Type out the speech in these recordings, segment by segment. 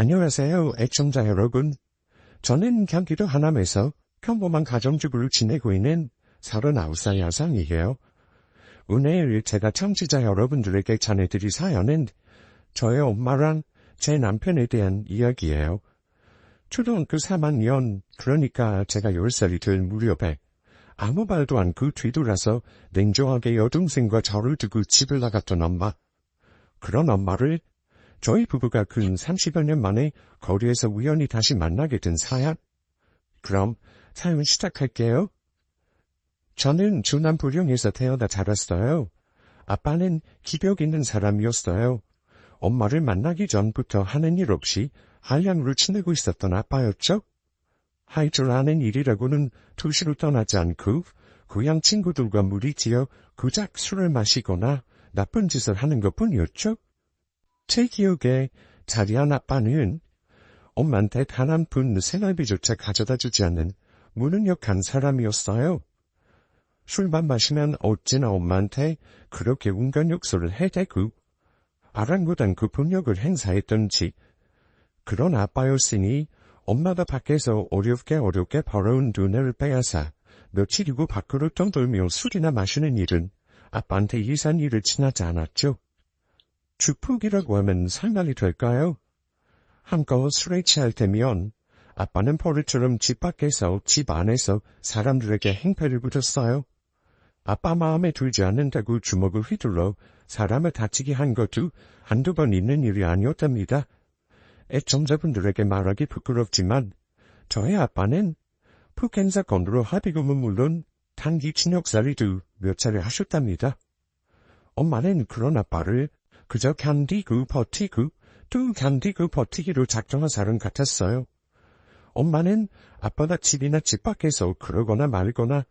안녕하세요, 애청자 여러분. 저는 경기도 하남에서 평범한 가정주부로 지내고 있는 39살 여성이에요. 오늘 제가 청취자 여러분들에게 전해드릴 사연은 저의 엄마랑 제 남편에 대한 이야기예요. 초등학교 3학년, 그러니까 제가 10살이 될 무렵에 아무 말도 않고 뒤돌아서 냉정하게 여동생과 저를 두고 집을 나갔던 엄마. 그런 엄마를 저희 부부가 근 30여 년 만에 거리에서 우연히 다시 만나게 된 사연. 그럼 사연 시작할게요. 저는 중남부령에서 태어나 자랐어요. 아빠는 기력 있는 사람이었어요. 엄마를 만나기 전부터 하는 일 없이 한량으로 지내고 있었던 아빠였죠. 할 줄 아는 일이라고는 도시로 떠나지 않고 고향 친구들과 무리지어 고작 술을 마시거나 나쁜 짓을 하는 것뿐이었죠. 제 기억에 자리한 아빠는 엄마한테 단 한 푼 생활비조차 가져다 주지 않는 무능력한 사람이었어요. 술만 마시면 어찌나 엄마한테 그렇게 온갖 욕설을 해대고 아랑곳않고 폭력을 행사했던지. 그런 아빠였으니 엄마가 밖에서 어렵게 벌어온 돈을 빼앗아 며칠이고 밖으로 떠돌며 술이나 마시는 일은 아빠한테 이상 일을 지나지 않았죠. 주폭이라고 하면 상관이 될까요? 한껏 술에 취할 때면 아빠는 버릇처럼 집 밖에서 집 안에서 사람들에게 행패를 부렸어요. 아빠 마음에 들지 않는다고 주먹을 휘둘러 사람을 다치게 한 것도 한두 번 있는 일이 아니었답니다. 애청자분들에게 말하기 부끄럽지만 저의 아빠는 폭행 사건으로 합의금은 물론 단기 징역살이도 몇 차례 하셨답니다. 엄마는 그런 아빠를 그저 견디고 버티고 또 견디고 버티기로 작정한 사람 같았어요. 엄마는 아빠가 집이나 집 밖에서 그러거나 말거나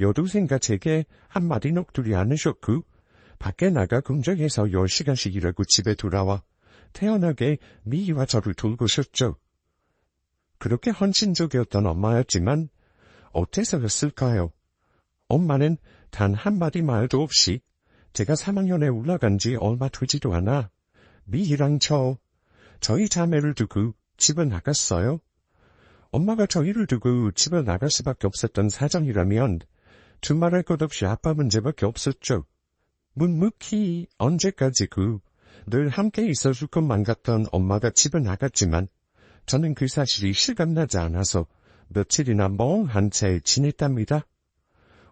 여동생과 제게 한마디 녹두리 않으셨고 밖에 나가 공장에서 10시간씩 일하고 집에 돌아와 태연하게 미희와 저를 돌보셨죠. 그렇게 헌신적이었던 엄마였지만 어째서였을까요? 엄마는 단 한마디 말도 없이 제가 3학년에 올라간 지 얼마 되지도 않아 미희랑 저희 자매를 두고 집을 나갔어요. 엄마가 저희를 두고 집을 나갈 수밖에 없었던 사정이라면 두말할 것 없이 아빠 문제밖에 없었죠. 묵묵히 언제까지고 늘 함께 있어줄 것만 같던 엄마가 집을 나갔지만 저는 그 사실이 실감나지 않아서 며칠이나 멍한 채 지냈답니다.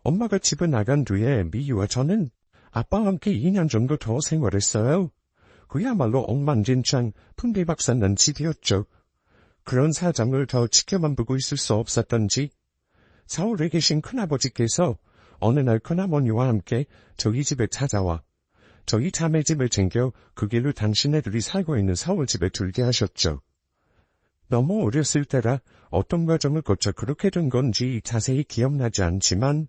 엄마가 집을 나간 뒤에 미희와 저는 아빠와 함께 2년 정도 더 생활했어요. 그야말로 엉망진창 풍비박산난 집이었죠. 그런 사정을 더 지켜만 보고 있을 수 없었던지 서울에 계신 큰아버지께서 어느 날 큰어머니와 함께 저희 집에 찾아와 저희 자매 집을 챙겨 그 길로 당신네들이 살고 있는 서울집에 들게 하셨죠. 너무 어렸을 때라 어떤 과정을 거쳐 그렇게 된 건지 자세히 기억나지 않지만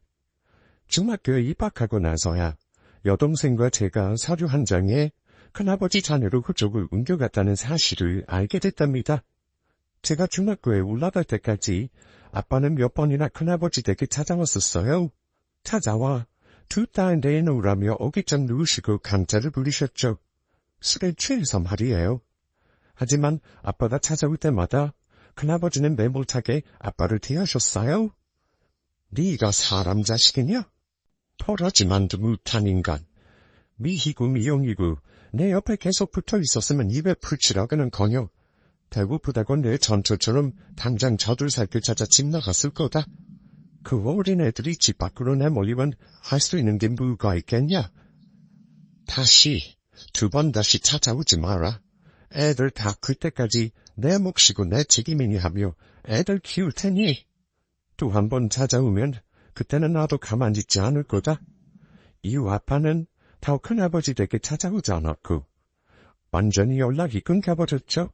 중학교에 입학하고 나서야 여동생과 제가 서류 한 장에 큰아버지 자녀로 그쪽을 옮겨갔다는 사실을 알게 됐답니다. 제가 중학교에 올라갈 때까지 아빠는 몇 번이나 큰아버지 댁에 찾아왔었어요. 찾아와 두 딸 내놓으라며 어깃장 누우시고 강짜를 부리셨죠. 술에 취해서 말이에요. 하지만 아빠가 찾아올 때마다 큰아버지는 매몰차게 아빠를 대하셨어요. 네가 사람 자식이냐? 포라지만도 못한 인간. 미희고 미용이고 내 옆에 계속 붙어 있었으면 입에 풀칠하기는커녕 배고프다고 내 전처처럼 당장 저들살길 찾아 집 나갔을 거다. 그 어린 애들이 집 밖으로 내몰리면 할 수 있는 게 뭐가 있겠냐? 두 번 다시 찾아오지 마라. 애들 다 클 때까지 내 몫이고 내 책임이니 하며 애들 키울 테니. 또 한 번 찾아오면 그때는 나도 가만히 있지 않을 거다. 이후 아빠는 더 큰아버지 댁에 찾아오지 않았고 완전히 연락이 끊겨버렸죠.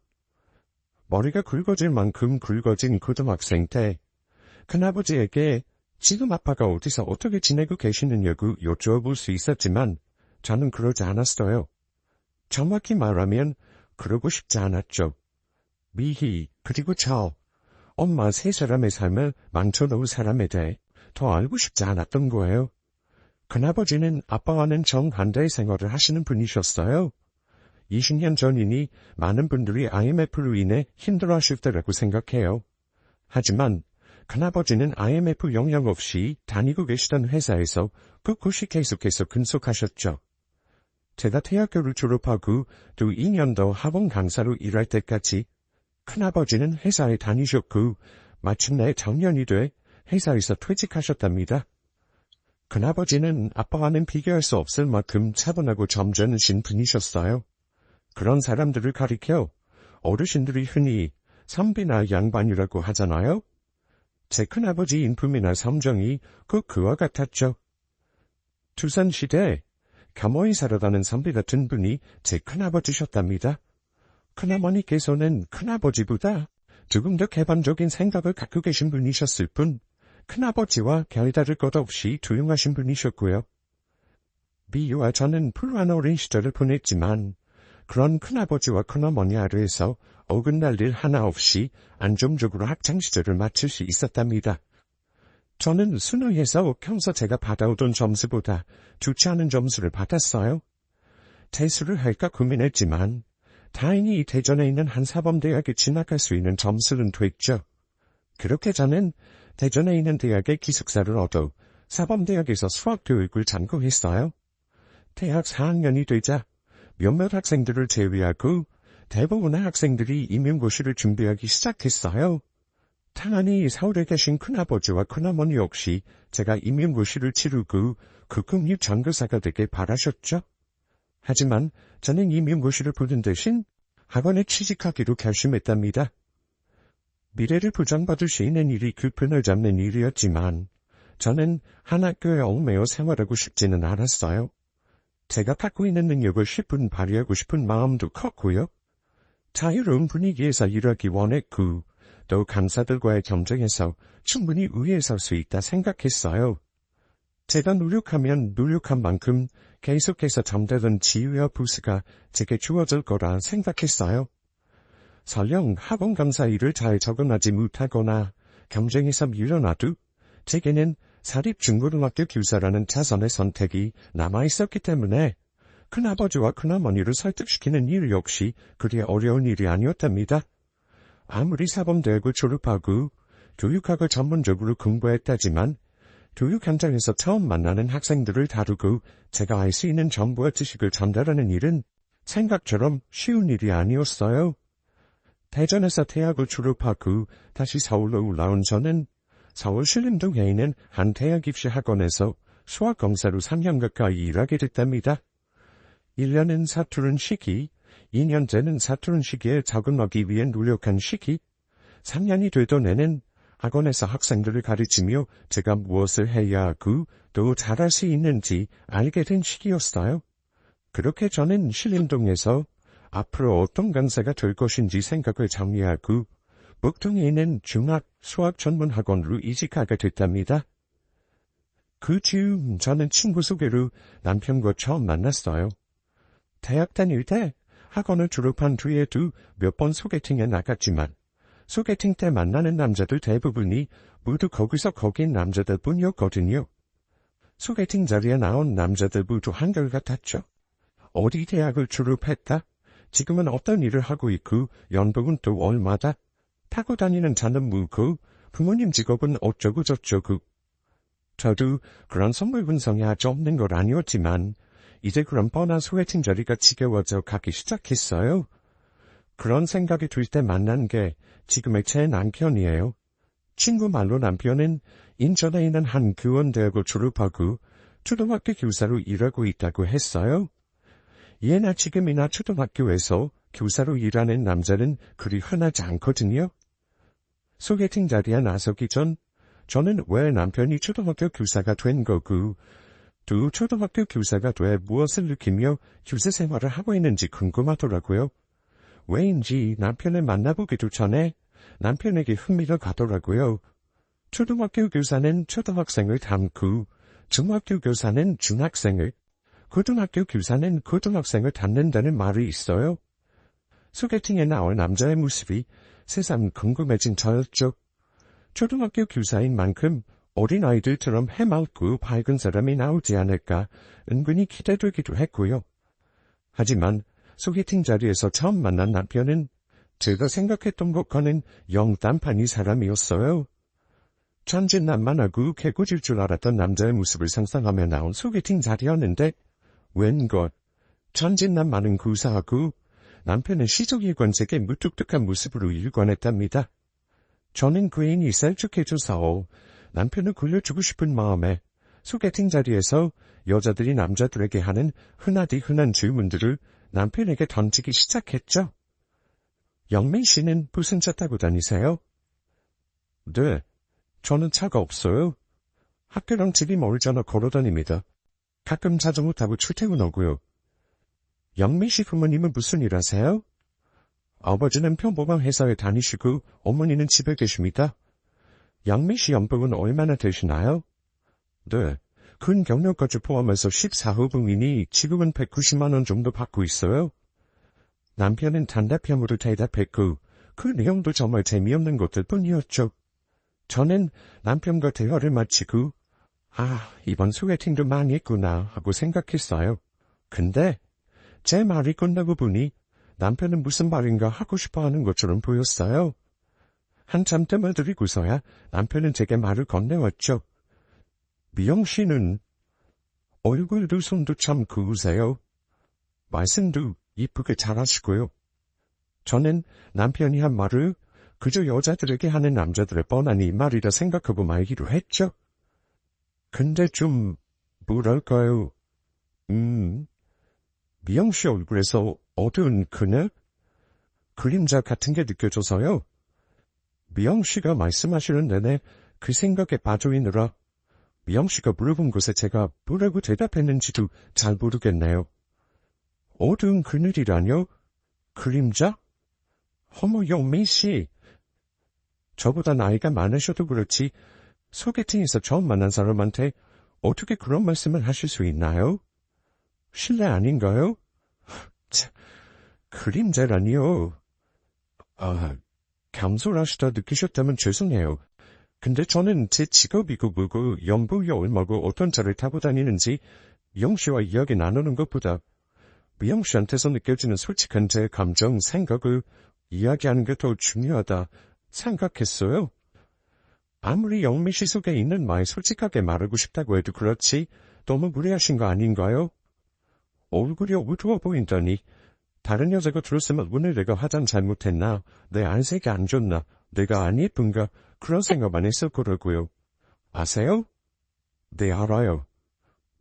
머리가 굵어질 만큼 굵어진 고등학생 때 큰아버지에게 지금 아빠가 어디서 어떻게 지내고 계시느냐고 여쭈어볼 수 있었지만 저는 그러지 않았어요. 정확히 말하면 그러고 싶지 않았죠. 미희 그리고 엄마 세 사람의 삶을 망쳐놓은 사람에 대해 더 알고 싶지 않았던 거예요. 큰아버지는 아빠와는 정반대의 생활을 하시는 분이셨어요. 20년 전이니 많은 분들이 IMF로 인해 힘들어하실 때라고 생각해요. 하지만 큰아버지는 IMF 영향 없이 다니고 계시던 회사에서 꿋꿋이 계속해서 근속하셨죠. 제가 대학교를 졸업하고 또 2년 더 학원 강사로 일할 때까지 큰아버지는 회사에 다니셨고 마침내 정년이 돼 회사에서 퇴직하셨답니다. 큰아버지는 아빠와는 비교할 수 없을 만큼 차분하고 점잖으신 분이셨어요. 그런 사람들을 가리켜 어르신들이 흔히 선비나 양반이라고 하잖아요. 제 큰아버지 인품이나 성정이 꼭 그와 같았죠. 조선시대 감호에 살아가는 선비 같은 분이 제 큰아버지셨답니다. 큰어머니께서는 큰아버지보다 조금 더 개방적인 생각을 갖고 계신 분이셨을 뿐 큰아버지와 별다를 것 없이 조용하신 분이셨고요. 미유와 저는 불우한 어린 시절을 보냈지만 그런 큰아버지와 큰어머니 아래에서 어긋날 일 하나 없이 안정적으로 학창시절을 마칠 수 있었답니다. 저는 순회에서 평소 제가 받아오던 점수보다 좋지 않은 점수를 받았어요. 퇴수를 할까 고민했지만 다행히 대전에 있는 한 사범대학에 진학할 수 있는 점수는 됐죠. 그렇게 저는 대전에 있는 대학의 기숙사를 얻어 사범대학에서 수학교육을 전공했어요. 대학 4학년이 되자 몇몇 학생들을 제외하고 대부분의 학생들이 임용고시를 준비하기 시작했어요. 당연히 서울에 계신 큰아버지와 큰어머니 역시 제가 임용고시를 치르고 국공립 전교사가 되길 바라셨죠. 하지만 저는 임용고시를 보는 대신 학원에 취직하기로 결심했답니다. 미래를 보장받을 수 있는 일이 급편을 잡는 일이었지만 저는 한 학교에 얽매여 생활하고 싶지는 않았어요. 제가 갖고 있는 능력을 10분 발휘하고 싶은 마음도 컸고요. 자유로운 분위기에서 일하기 원했고 또 강사들과의 경쟁에서 충분히 위에 설 수 있다 생각했어요. 제가 노력하면 노력한 만큼 계속해서 잠들던 지위와 부스가 제게 주어질 거라 생각했어요. 설령 학원 강사 일을 잘 적응하지 못하거나 경쟁에서 밀려나도 제게는 사립중고등학교 교사라는 자선의 선택이 남아있었기 때문에 큰아버지와 큰어머니를 설득시키는 일 역시 그리 어려운 일이 아니었답니다. 아무리 사범대학을 졸업하고 교육학을 전문적으로 공부했다지만 교육 현장에서 처음 만나는 학생들을 다루고 제가 알 수 있는 정보와 지식을 전달하는 일은 생각처럼 쉬운 일이 아니었어요. 대전에서 대학을 졸업하고 다시 서울로 올라온 저는 서울 신림동에 있는 한 대학 입시 학원에서 수학 강사로 3년 가까이 일하게 됐답니다. 1년은 서투른 시기, 2년째는 서투른 시기에 적응하기 위해 노력한 시기, 3년이 되던 해는 학원에서 학생들을 가르치며 제가 무엇을 해야 하고 또 잘할 수 있는지 알게 된 시기였어요. 그렇게 저는 신림동에서 앞으로 어떤 강사가 될 것인지 생각을 정리하고 북동에 있는 중학 수학 전문 학원으로 이직하게 됐답니다. 그 즈음 저는 친구 소개로 남편과 처음 만났어요. 대학 다닐 때 학원을 졸업한 뒤에도 몇 번 소개팅에 나갔지만 소개팅 때 만나는 남자들 대부분이 모두 거기서 거긴 남자들 뿐이었거든요. 소개팅 자리에 나온 남자들 모두 한결같았죠. 어디 대학을 졸업했다? 지금은 어떤 일을 하고 있고 연봉은 또 얼마다? 타고 다니는 차는 뭐고 부모님 직업은 어쩌고 저쩌고. 저도 그런 선물 분석이 아주 없는 건 아니었지만 이제 그런 뻔한 소개팅 자리가 지겨워져 가기 시작했어요. 그런 생각이 들 때 만난 게 지금의 제 남편이에요. 친구 말로 남편은 인천에 있는 한 교원대학을 졸업하고 초등학교 교사로 일하고 있다고 했어요. 예나 지금이나 초등학교에서 교사로 일하는 남자는 그리 흔하지 않거든요. 소개팅 자리에 나서기 전 저는 왜 남편이 초등학교 교사가 된 거고 또 초등학교 교사가 돼 무엇을 느끼며 교사 생활을 하고 있는지 궁금하더라고요. 왜인지 남편을 만나보기도 전에 남편에게 흥미가 가더라고요. 초등학교 교사는 초등학생을 담고 중학교 교사는 중학생을, 고등학교 교사는 고등학생을 담는다는 말이 있어요. 소개팅에 나올 남자의 모습이 새삼 궁금해진 저였죠. 초등학교 교사인 만큼 어린아이들처럼 해맑고 밝은 사람이 나오지 않을까 은근히 기대되기도 했고요. 하지만 소개팅 자리에서 처음 만난 남편은 제가 생각했던 것과는 영 딴판이 사람이었어요. 천진난만하고 개구질 줄 알았던 남자의 모습을 상상하며 나온 소개팅 자리였는데 웬걸 천진난만은 구사하고 남편은 시적일관색의 무뚝뚝한 모습으로 일관했답니다. 저는 괜히 셀쭉해져서 남편을 굴려주고 싶은 마음에 소개팅 자리에서 여자들이 남자들에게 하는 흔하디 흔한 질문들을 남편에게 던지기 시작했죠. 영민 씨는 무슨 차 타고 다니세요? 네, 저는 차가 없어요. 학교랑 집이 멀잖아 걸어 다닙니다. 가끔 자전거 타고 출퇴근하고요. 영민 씨 부모님은 무슨 일 하세요? 아버지는 평범한 회사에 다니시고 어머니는 집에 계십니다. 영민 씨 연봉은 얼마나 되시나요? 네, 근 경력까지 포함해서 14호봉이니 지금은 190만 원 정도 받고 있어요. 남편은 단답형으로 대답했고 그 내용도 정말 재미없는 것들 뿐이었죠. 저는 남편과 대화를 마치고 이번 소개팅도 망했구나 하고 생각했어요. 근데 제 말이 끝나고 보니 남편은 무슨 말인가 하고 싶어하는 것처럼 보였어요. 한참 뜸을 들이고서야 남편은 제게 말을 건네왔죠. 미영 씨는 얼굴도 손도 참 고우세요. 말씀도 이쁘게 잘하시고요. 저는 남편이 한 말을 그저 여자들에게 하는 남자들의 뻔한 이 말이라 생각하고 말기로 했죠. 근데 좀 뭐랄까요. 미영 씨 얼굴에서 어두운 그늘? 그림자 같은 게 느껴져서요. 미영 씨가 말씀하시는 내내 그 생각에 빠져있느라 미영 씨가 물어본 것에 제가 뭐라고 대답했는지도 잘 모르겠네요. 어두운 그늘이라뇨? 그림자? 어머 영민 씨. 저보다 나이가 많으셔도 그렇지 소개팅에서 처음 만난 사람한테 어떻게 그런 말씀을 하실 수 있나요? 실례 아닌가요? 참, 그림자라니요. 겸손하시다 느끼셨다면 죄송해요. 근데 저는 제 직업이고 뭐고 연봉이 얼마고 어떤 차를 타고 다니는지 미영 씨와 이야기 나누는 것보다 미영 씨한테서 느껴지는 솔직한 제 감정, 생각을 이야기하는 게 더 중요하다 생각했어요. 아무리 영미 씨 속에 있는 말 솔직하게 말하고 싶다고 해도 그렇지 너무 무리하신 거 아닌가요? 얼굴이 어두워 보인다니. 다른 여자가 들었으면 오늘 내가 화장 잘못했나, 내 안색이 안 좋나, 내가 안 예쁜가 그런 생각만 했을 거라고요. 아세요? 네 알아요.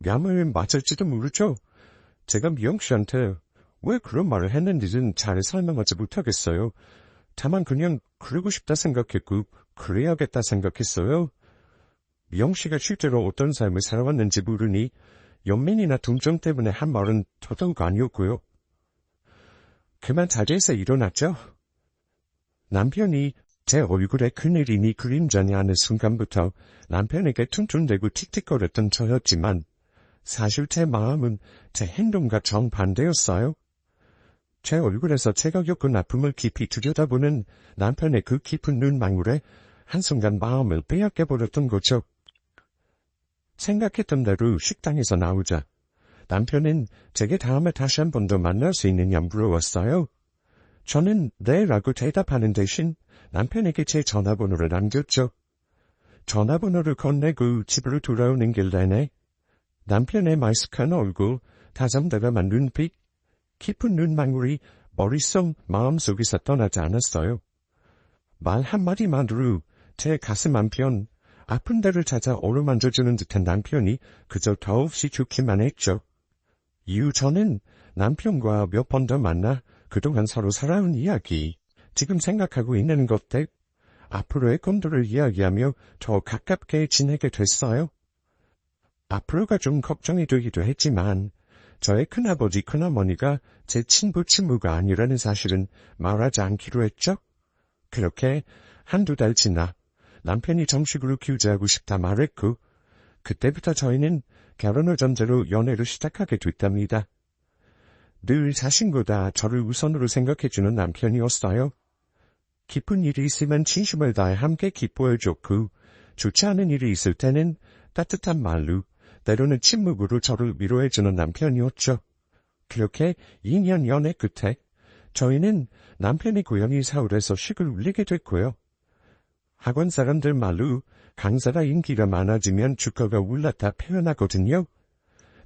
뺨을 맞을지도 모르죠. 제가 미영 씨한테 왜 그런 말을 했는지는 잘 설명하지 못하겠어요. 다만 그냥 그러고 싶다 생각했고 그래야겠다 생각했어요. 미영 씨가 실제로 어떤 삶을 살아왔는지 모르니 연민이나 동정 때문에 한 말은 더더욱 아니었고요. 그만 자리에서 일어났죠. 남편이 제 얼굴에 그늘이니 그림자니 하는 순간부터 남편에게 퉁퉁대고 틱틱거렸던 저였지만 사실 제 마음은 제 행동과 정반대였어요. 제 얼굴에서 제가 겪은 아픔을 깊이 들여다보는 남편의 그 깊은 눈망울에 한순간 마음을 빼앗겨버렸던 거죠. 생각했던 대로 식당에서 나오자 남편은 제게 다음에 다시 한 번 더 만날 수 있느냐 물어왔어요. 저는 네라고 대답하는 대신 남편에게 제 전화번호를 남겼죠. 전화번호를 건네고 집으로 돌아오는 길 내내 남편의 말쑥한 얼굴, 다정다감한 눈빛, 깊은 눈망울이 머릿속 마음속에서 떠나지 않았어요. 말 한마디만으로 제 가슴 한편 아픈 데를 찾아 어루만져주는 듯한 남편이 그저 더없이 좋기만 했죠. 이후 저는 남편과 몇 번 더 만나 그동안 서로 살아온 이야기, 지금 생각하고 있는 것들, 앞으로의 꿈들을 이야기하며 더 가깝게 지내게 됐어요. 앞으로가 좀 걱정이 되기도 했지만 저의 큰아버지 큰어머니가 제 친부 친모가 아니라는 사실은 말하지 않기로 했죠. 그렇게 한두 달 지나 남편이 정식으로 교제하고 싶다 말했고 그때부터 저희는 결혼을 전제로 연애를 시작하게 됐답니다. 늘 자신보다 저를 우선으로 생각해주는 남편이었어요. 기쁜 일이 있으면 진심을 다해 함께 기뻐해줬고 좋지 않은 일이 있을 때는 따뜻한 말로 때로는 침묵으로 저를 위로해주는 남편이었죠. 그렇게 2년 연애 끝에 저희는 남편의 고향이 서울에서 식을 울리게 됐고요. 학원 사람들 말로 강사가 인기가 많아지면 주가가 올랐다 표현하거든요.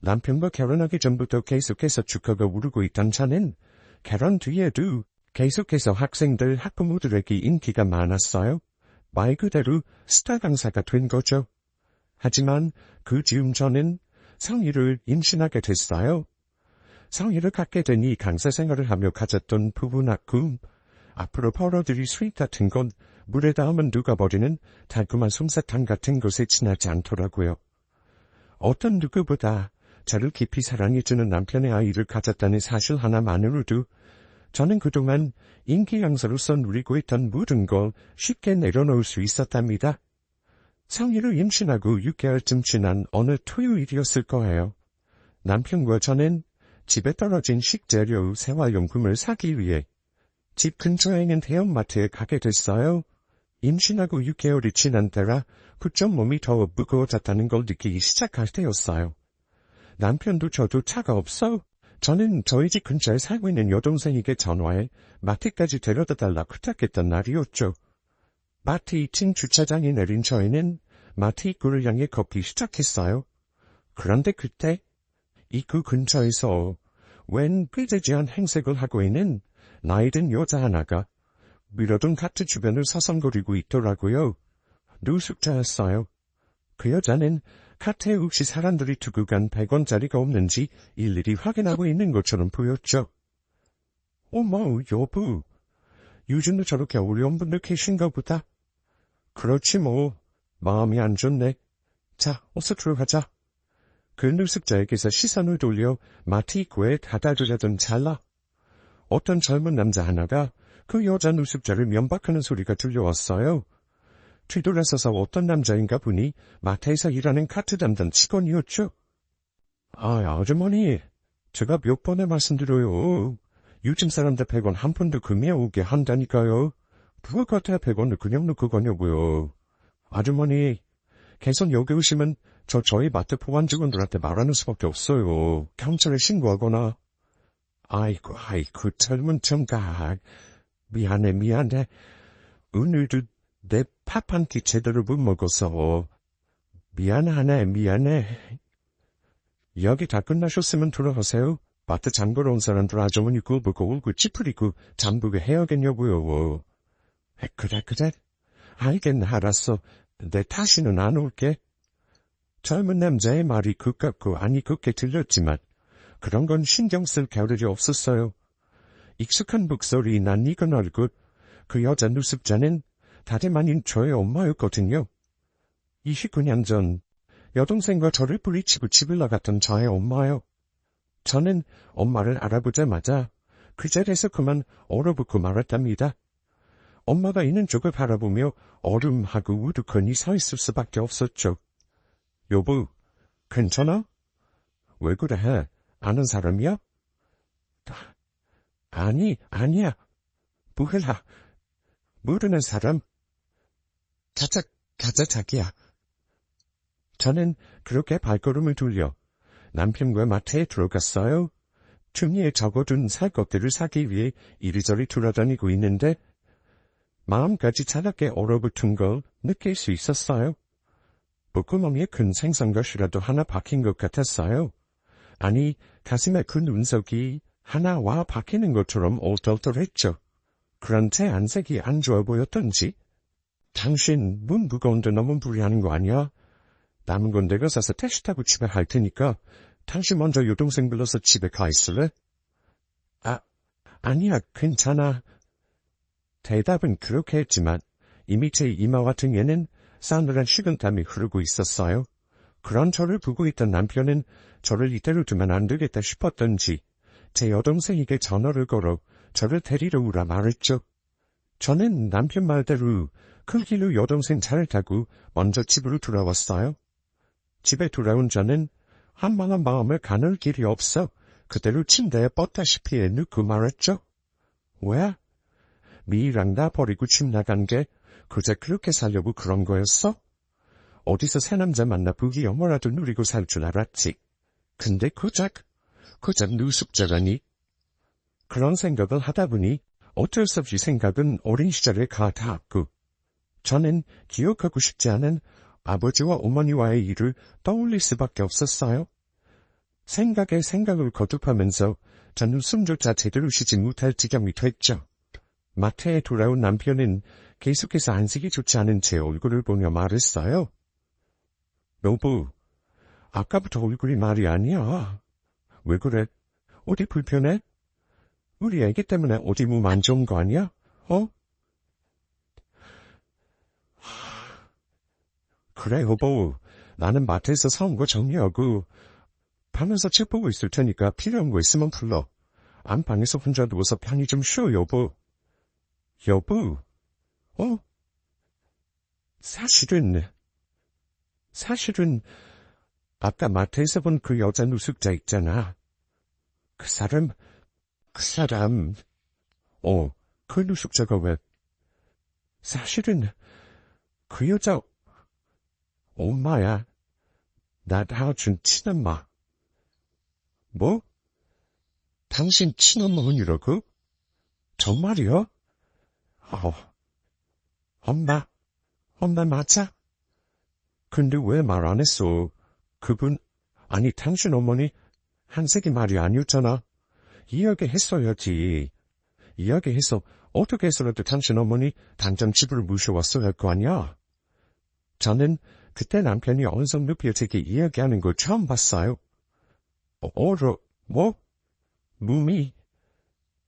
남편과 결혼하기 전부터 계속해서 주가가 오르고 있던 저는 결혼 뒤에도 계속해서 학생들 학부모들에게 인기가 많았어요. 말 그대로 스타 강사가 된 거죠. 하지만 그 즈음 저는 성희를 임신하게 됐어요. 성희를 갖게 되니 강사 생활을 하며 가졌던 부부나 꿈, 앞으로 벌어들일 수익 같은 건 물에 닿으면 녹아버리는 달콤한 솜사탕 같은 것에 지나지 않더라고요. 어떤 누구보다 저를 깊이 사랑해주는 남편의 아이를 가졌다는 사실 하나만으로도 저는 그동안 인기 강사로서 누리고 있던 모든 걸 쉽게 내려놓을 수 있었답니다. 성희를 임신하고 6개월쯤 지난 어느 토요일이었을 거예요. 남편과 저는 집에 떨어진 식재료, 생활용품을 사기 위해 집 근처에 있는 대형마트에 가게 됐어요. 임신하고 6개월이 지난 때라 부쩍 몸이 더 무거워졌다는 걸 느끼기 시작할 때였어요. 남편도 저도 차가 없어 저는 저희 집 근처에 살고 있는 여동생에게 전화해 마트까지 데려다달라 부탁했던 날이었죠. 마트 2층 주차장에 내린 저희는 마트 입구를 향해 걷기 시작했어요. 그런데 그때 입구 근처에서 웬 꾀재지한 행색을 하고 있는 나이든 여자 하나가 밀어둔 카트 주변을 서성거리고 있더라고요. 노숙자였어요. 그 여자는 카트에 혹시 사람들이 두고 간 100원짜리가 없는지 일일이 확인하고 있는 것처럼 보였죠. 어머, 여보. 요즘도 저렇게 어려운 분들 계신가 보다. 그렇지 뭐. 마음이 안 좋네. 자, 어서 들어가자. 그 노숙자에게서 시선을 돌려 마트 입구에 닫아주려던 찰나. 어떤 젊은 남자 하나가 그 여자 노숙자를 면박하는 소리가 들려왔어요. 뒤돌아서서 어떤 남자인가 보니 마트에서 일하는 카트 담당 직원이었죠. 아주머니, 제가 몇 번에 말씀드려요. 요즘 사람들 100원 한 푼도 금에 오게 한다니까요. 그거 같아 100원을 그냥 놓고 가냐고요. 아주머니, 계속 여기 오시면 저희 마트 보안 직원들한테 말하는 수밖에 없어요. 경찰에 신고하거나. 아이고, 젊은 청각. 미안해. 오늘도 내 밥 한 끼 제대로 못 먹어서. 미안해. 여기 다 끝나셨으면 들어가세요. 마트 장 보러 온 사람들 아주머니 꼴 보고 울고 찌푸리고 잠보게 해야겠냐고요. 그래. 알겠네, 알았어. 내 다시는 안 올게. 젊은 남자의 말이 그깝고 아니 그렇게 들렸지만 그런 건 신경 쓸 겨를이 없었어요. 익숙한 목소리 난 익은 얼굴, 그 여자 노숙자는 다름 아닌 저의 엄마였거든요. 29년 전 여동생과 저를 뿌리치고 집을 나갔던 저의 엄마요. 저는 엄마를 알아보자마자 그 자리에서 그만 얼어붙고 말았답니다. 엄마가 있는 쪽을 바라보며 얼음하고 우두커니 서 있을 수밖에 없었죠. 여보, 괜찮아? 왜 그래? 아는 사람이야? 아니야. 뭐라? 모르는 사람? 가자, 자기야. 저는 그렇게 발걸음을 돌려 남편과 마트에 들어갔어요. 종이에 적어둔 살 것들을 사기 위해 이리저리 돌아다니고 있는데 마음까지 차갑게 얼어붙은 걸 느낄 수 있었어요. 목구멍에 큰 생선것이라도 하나 박힌 것 같았어요. 아니, 가슴에 큰 운석이 하나 와 박히는 것처럼 얼떨떨했죠. 그런데 안색이 안 좋아 보였던지, 당신 몸 무거운데 너무 무리하는 거 아니야? 남은 건 내가 사서 택시 타고 집에 갈 테니까 당신 먼저 여동생 불러서 집에 가 있을래? 아니야, 괜찮아. 대답은 그렇게 했지만 이미 제 이마와 등에는 싸늘한 식은땀이 흐르고 있었어요. 그런 저를 보고 있던 남편은 저를 이대로 두면 안 되겠다 싶었던지 제 여동생에게 전화를 걸어 저를 데리러 오라 말했죠. 저는 남편 말대로 그 길로 여동생 차를 타고 먼저 집으로 돌아왔어요. 집에 돌아온 저는 한만한 마음을 가눌 길이 없어 그대로 침대에 뻗다시피 눕고 말았죠. 왜? 미희랑 나 버리고 집 나간 게 그저 그렇게 살려고 그런 거였어? 어디서 새 남자 만나 부귀 영화라도 누리고 살 줄 알았지. 근데 고작 고작 누숙자라니. 그런 생각을 하다 보니 어쩔 수 없이 생각은 어린 시절에 가닿았고, 저는 기억하고 싶지 않은 아버지와 어머니와의 일을 떠올릴 수밖에 없었어요. 생각에 생각을 거듭하면서 저는 숨조차 제대로 쉬지 못할 지경이 됐죠. 마트에 돌아온 남편은 계속해서 안색이 좋지 않은 제 얼굴을 보며 말했어요. 여보, 아까부터 얼굴이 말이 아니야. 왜 그래? 어디 불편해? 우리 애기 때문에 어디 몸 안 좋은 거 아니야? 어? 그래, 여보. 나는 마트에서 사온 거 정리하고 밤에서 책 보고 있을 테니까 필요한 거 있으면 불러. 안방에서 혼자 누워서 편히 좀 쉬어, 여보. 여보? 어? 사실은 아까 마트에서 본 그 여자 누숙자 있잖아. 그 사람, 그 누숙자가 왜, 사실은 그 여자 엄마야. 나 낳아준 친엄마. 뭐? 당신 친엄마언니라고? 정말이요? 엄마 맞아? 근데 왜 말 안 했어? 그분, 아니 당신 어머니 한색이 말이 아니었잖아. 이야기했어야지. 이야기해서 어떻게 해서라도 당신 어머니 당장 집을 모셔왔어야 할 거 아니야. 저는 그때 남편이 언성 높여 제게 이야기하는 걸 처음 봤어요.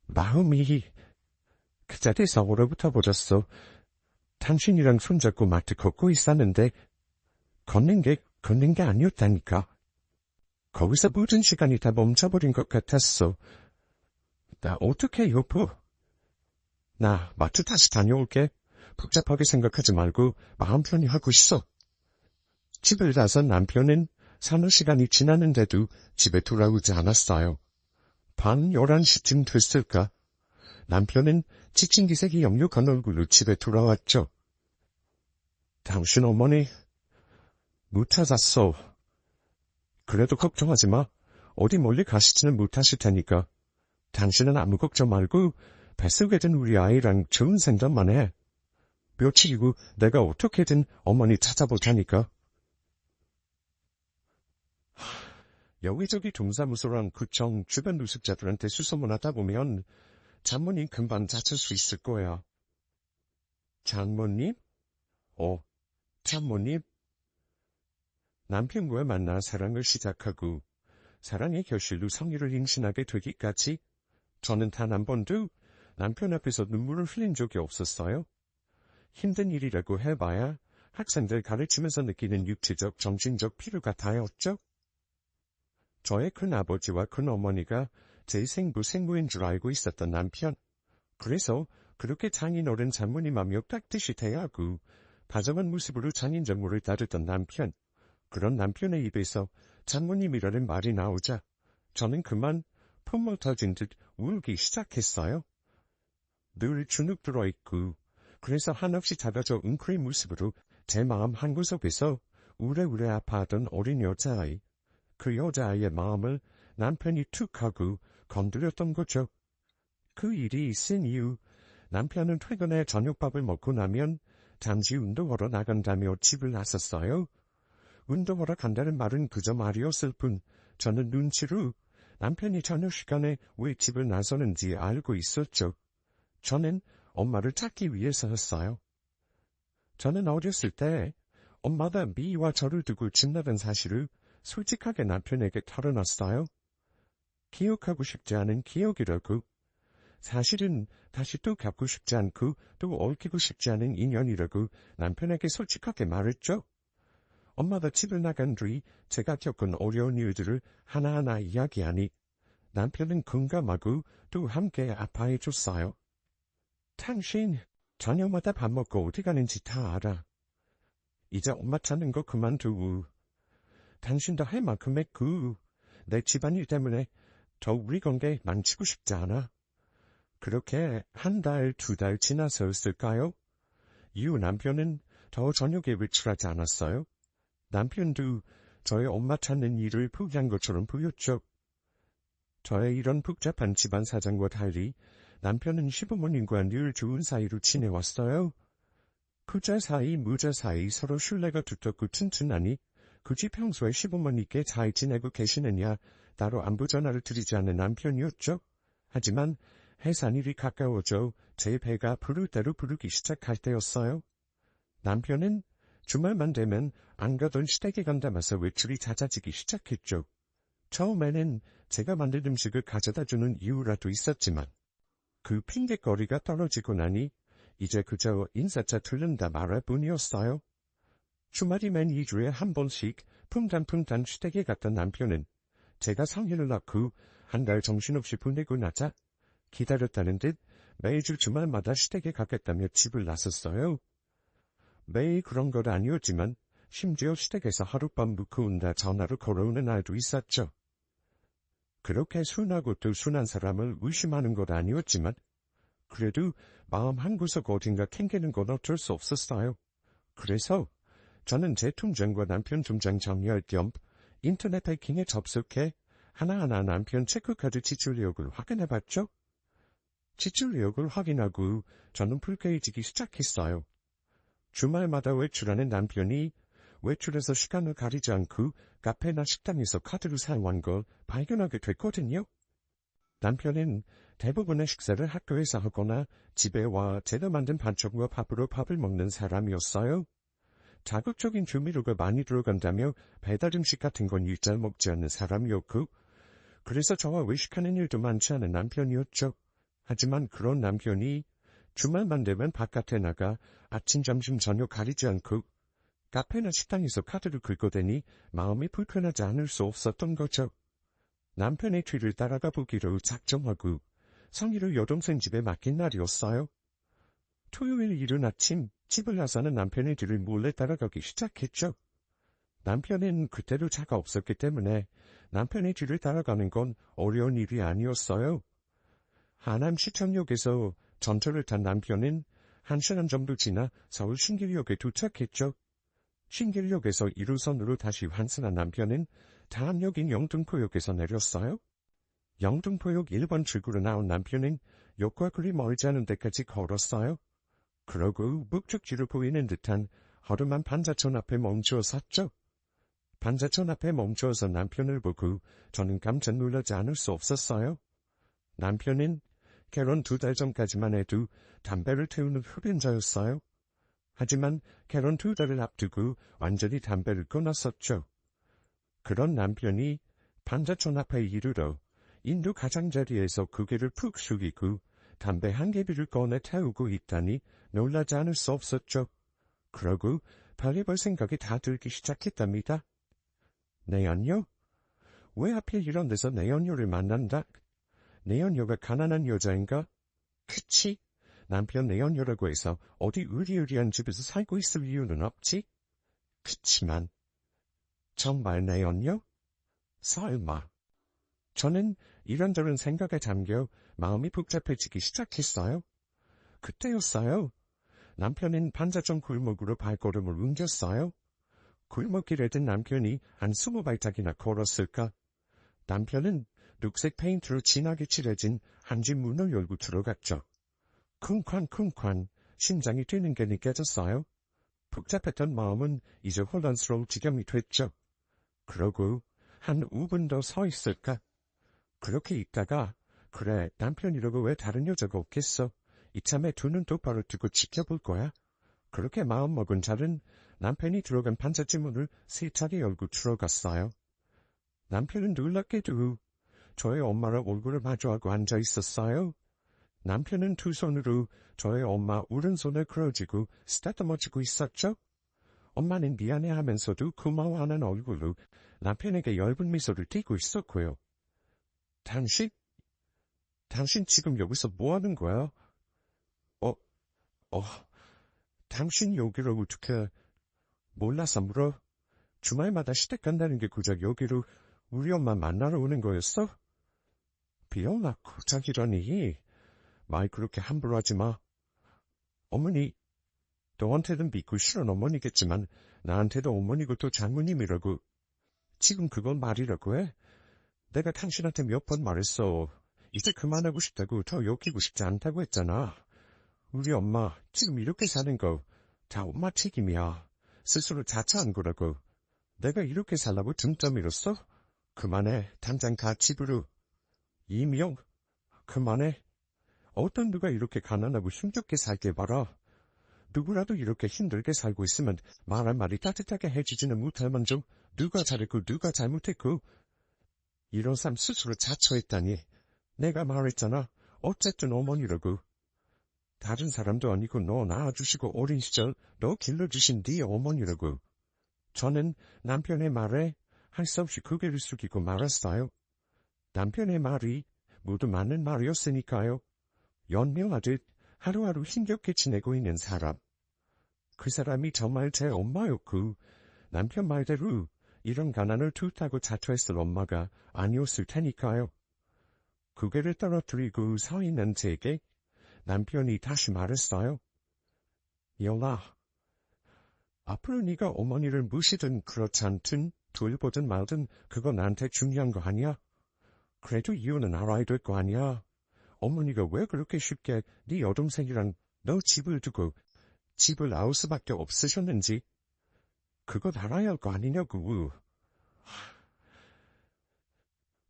마음이 그 자리에서 얼어붙어 버렸어. 당신이랑 손잡고 마트 걷고 있었는데 걷는 게 아니었다니까. 거기서 모든 시간이 다 멈춰버린 것 같았어. 나 어떡해, 여보? 나 마트 다시 다녀올게. 복잡하게 생각하지 말고 마음 편히 하고 있어. 집을 나선 남편은 서너 시간이 지났는데도 집에 돌아오지 않았어요. 밤 11시쯤 됐을까? 남편은 지친 기색이 역력한 얼굴로 집에 돌아왔죠. 당신 어머니 못 찾았어. 그래도 걱정하지 마. 어디 멀리 가시지는 못하실 테니까. 당신은 아무 걱정 말고 뱃속에 든 우리 아이랑 좋은 생각만 해. 며칠이고 내가 어떻게든 어머니 찾아볼 테니까. 여기저기 동사무소랑 구청 주변 누숙자들한테 수소문하다 보면 장모님 금방 찾을 수 있을 거야. 장모님? 장모님? 남편과 만나 사랑을 시작하고 사랑의 결실로 성의를 임신하게 되기까지 저는 단 한 번도 남편 앞에서 눈물을 흘린 적이 없었어요. 힘든 일이라고 해봐야 학생들 가르치면서 느끼는 육체적, 정신적 피로가 다였죠. 저의 큰아버지와 큰어머니가 제 생부인 줄 알고 있었던 남편. 그래서 그렇게 장인어른 장모님 맘 욕닥듯이 대하고 다정한 모습으로 장인 정모를 따르던 남편. 그런 남편의 입에서 장모님이라는 말이 나오자 저는 그만 콧물 터진 듯 울기 시작했어요. 늘 주눅 들어있고 그래서 한없이 작아져 웅크린 모습으로 제 마음 한구석에서 우레우레 아파하던 어린 여자아이. 그 여자아이의 마음을 남편이 툭 하고 건드렸던 거죠. 그 일이 있은 이후 남편은 퇴근해 저녁밥을 먹고 나면 잠시 운동하러 나간다며 집을 나섰어요. 운동하러 간다는 말은 그저 말이었을 뿐 저는 눈치로 남편이 저녁 시간에 왜 집을 나서는지 알고 있었죠. 저는 엄마를 찾기 위해서였어요. 저는 어렸을 때 엄마가 미희와 저를 두고 집 나간 사실을 솔직하게 남편에게 털어놨어요. 기억하고 싶지 않은 기억이라고. 사실은 다시 또 겪고 싶지 않고 또 얽히고 싶지 않은 인연이라고 남편에게 솔직하게 말했죠. 엄마가 집을 나간 뒤 제가 겪은 어려운 일들을 하나하나 이야기하니 남편은 공감하고 또 함께 아파해줬어요. 당신 저녁마다 밥 먹고 어디 가는지 다 알아. 이제 엄마 찾는 거 그만두고 당신도 할 만큼 했고 내 집안일 때문에 더 우리 관계 망치고 싶지 않아. 그렇게 한 달, 두 달 지나서였을까요? 이후 남편은 더 저녁에 외출하지 않았어요. 남편도 저의 엄마 찾는 일을 포기한 것처럼 보였죠. 저의 이런 복잡한 집안 사정과 달리 남편은 시부모님과 늘 좋은 사이로 지내왔어요. 부자 사이, 무자 사이 서로 신뢰가 두텁고 튼튼하니 굳이 평소에 시부모님께 잘 지내고 계시느냐 따로 안부 전화를 드리지 않는 남편이었죠. 하지만 해산일이 가까워져 제 배가 부를 대로 부르기 시작할 때였어요. 남편은 주말만 되면 안 가던 시댁에 간다면서 외출이 잦아지기 시작했죠. 처음에는 제가 만든 음식을 가져다주는 이유라도 있었지만 그 핑계거리가 떨어지고 나니 이제 그저 인사차 틀린다 말할 뿐이었어요. 주말이면 2주에 한 번씩 푼단푼단 시댁에 갔던 남편은 제가 성인을 낳고 한 달 정신없이 보내고 나자 기다렸다는 듯 매주 주말마다 시댁에 가겠다며 집을 나섰어요. 매일 그런 건 아니었지만 심지어 시댁에서 하룻밤 묵고 온다 전화로 걸어오는 날도 있었죠. 그렇게 순하고 또 순한 사람을 의심하는 건 아니었지만 그래도 마음 한구석 어딘가 캥기는 건 어쩔 수 없었어요. 그래서 저는 제 통장과 남편 통장 정리할 겸 인터넷 해킹에 접속해 하나하나 남편 체크카드 지출 내역을 확인해봤죠. 지출 내역을 확인하고 저는 불쾌해지기 시작했어요. 주말마다 외출하는 남편이 외출해서 시간을 가리지 않고 카페나 식당에서 카드를 사용한 걸 발견하게 됐거든요. 남편은 대부분의 식사를 학교에서 하거나 집에 와 제가 만든 반찬과 밥으로 밥을 먹는 사람이었어요. 자극적인 조미료가 많이 들어간다며 배달 음식 같은 건 일절 먹지 않는 사람이었고 그래서 저와 외식하는 일도 많지 않은 남편이었죠. 하지만 그런 남편이 주말만 되면 바깥에 나가 아침, 점심, 저녁 가리지 않고 카페나 식당에서 카드를 긁어대니 마음이 불편하지 않을 수 없었던 거죠. 남편의 뒤를 따라가 보기로 작정하고 성의를 여동생 집에 맡긴 날이었어요. 토요일 이른 아침 집을 나서는 남편의 뒤를 몰래 따라가기 시작했죠. 남편은 그때도 차가 없었기 때문에 남편의 뒤를 따라가는 건 어려운 일이 아니었어요. 하남 시청역에서 전철을 탄 남편은 1시간 정도 지나 서울 신길역에 도착했죠. 신길역에서 1호선으로 다시 환승한 남편은 다음 역인 영등포역에서 내렸어요. 영등포역 1번 출구로 나온 남편은 역과 그리 멀지 않은 데까지 걸었어요. 그러고 목적지로 보이는 듯한 허름한 반자촌 앞에 멈추어 섰죠. 반자촌 앞에 멈추어서 남편을 보고 저는 깜짝 놀라지 않을 수 없었어요. 남편은 결혼 2달 전까지만 해도 담배를 태우는 흡연자였어요. 하지만 결혼 2달을 앞두고 완전히 담배를 끊었었죠. 그런 남편이 반자촌 앞에 이르러 인도 가장자리에서 고개를 푹 숙이고 담배 한 개비를 꺼내 태우고 있다니 놀라지 않을 수 없었죠. 그러고 별의별 생각이 다 들기 시작했답니다. 내연녀? 왜 하필 이런 데서 내연녀를 만난다? 내연녀가 가난한 여자인가? 그치? 남편 내연녀라고 해서 어디 으리으리한 집에서 살고 있을 이유는 없지? 그치만 정말 내연녀? 설마. 저는 이런저런 생각에 잠겨 마음이 복잡해지기 시작했어요. 그때였어요. 남편은 반자촌 골목으로 발걸음을 옮겼어요. 골목길에 든 남편이 한 20발짝이나 걸었을까. 남편은 녹색 페인트로 진하게 칠해진 한 집 문을 열고 들어갔죠. 쿵쾅쿵쾅 심장이 뛰는 게 느껴졌어요. 복잡했던 마음은 이제 혼란스러울 지경이 됐죠. 그러고 한 5분 더 서 있을까. 그렇게 있다가 그래 남편이라고 왜 다른 여자가 없겠어. 이참에 두 눈 똑바로 뜨고 지켜볼 거야. 그렇게 마음먹은 자는 남편이 들어간 반자집 문을 세차게 열고 들어갔어요. 남편은 놀랍게도 저의 엄마랑 얼굴을 마주하고 앉아 있었어요. 남편은 두 손으로 저의 엄마 오른손을 그어쥐고 쓰다듬어주고 있었죠. 엄마는 미안해하면서도 고마워하는 얼굴로 남편에게 엷은 미소를 띠고 있었고요. 당신 지금 여기서 뭐 하는 거야? 당신 여기로 어떻게 몰라서 물어? 주말마다 시댁 간다는 게 고작 여기로 우리 엄마 만나러 오는 거였어? 비영아 고작 이러니 말 그렇게 함부로 하지 마. 어머니, 너한테는 믿고 싫은 어머니겠지만 나한테도 어머니고 또 장모님이라고. 지금 그건 말이라고 해? 내가 당신한테 몇 번 말했어. 이제 그만하고 싶다고, 더 욕기고 싶지 않다고 했잖아. 우리 엄마 지금 이렇게 사는 거 다 엄마 책임이야. 스스로 자처한 거라고. 내가 이렇게 살라고 등점 밀었어? 그만해. 당장 가 집으로. 이미영, 그만해. 어떤 누가 이렇게 가난하고 힘겹게 살게 봐라. 누구라도 이렇게 힘들게 살고 있으면 말 한마디 따뜻하게 해주지는 못할 만큼 누가 잘했고 누가 잘못했고 이런 삶 스스로 자처했다니. 내가 말했잖아. 어쨌든 어머니라고. 다른 사람도 아니고 너 낳아주시고 어린 시절 너 길러주신 네 어머니라고. 저는 남편의 말에 할 수 없이 고개를 숙이고 말았어요. 남편의 말이 모두 맞는 말이었으니까요. 연명하듯 하루하루 힘겹게 지내고 있는 사람. 그 사람이 정말 제 엄마였고 남편 말대로 이런 가난을 툭하고 자처했을 엄마가 아니었을 테니까요. 고개를 떨어뜨리고 서 있는 제게 남편이 다시 말했어요. 영아, 앞으로 네가 어머니를 무시든 그렇지 않든 돌보든 말든 그건 나한테 중요한 거 아니야. 그래도 이유는 알아야 될 거 아니야. 어머니가 왜 그렇게 쉽게 네 여동생이랑 너 집을 두고 집을 아울 수밖에 없으셨는지 그것 알아야 할 거 아니냐고.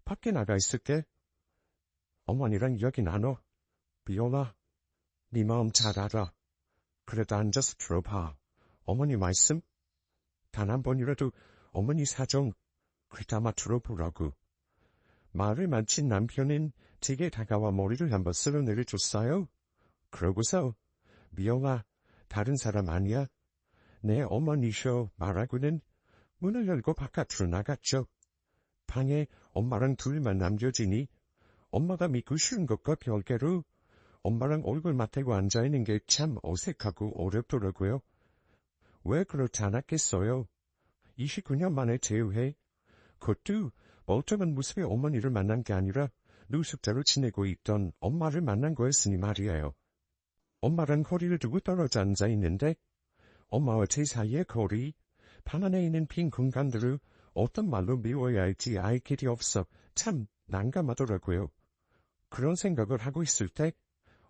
밖에 나가 있을게. 어머니랑 이야기 나눠. 비올라, 네 마음 잘 알아. 그래도 앉아서 들어봐. 어머니 말씀? 단 한 번이라도 어머니 사정 귀담아 들어보라고. 말을 마친 남편은 제게 다가와 머리를 한번 쓸어내려줬어요. 그러고서 미영아, 다른 사람 아니야. 내 어머니셔 말하고는 문을 열고 바깥으로 나갔죠. 방에 엄마랑 둘만 남겨지니 엄마가 믿고 쉬운 것과 별개로 엄마랑 얼굴 맞대고 앉아있는 게 참 어색하고 어렵더라고요. 왜 그렇지 않았겠어요? 29년 만에 재회해. 그것도 멀쩡한 모습의 어머니를 만난 게 아니라 노숙자로 지내고 있던 엄마를 만난 거였으니 말이에요. 엄마랑 거리를 두고 떨어져 앉아있는데 엄마와 제 사이의 거리, 방 안에 있는 빈 공간들을 어떤 말로 메워야 할지 알 길이 없어 참 난감하더라고요. 그런 생각을 하고 있을 때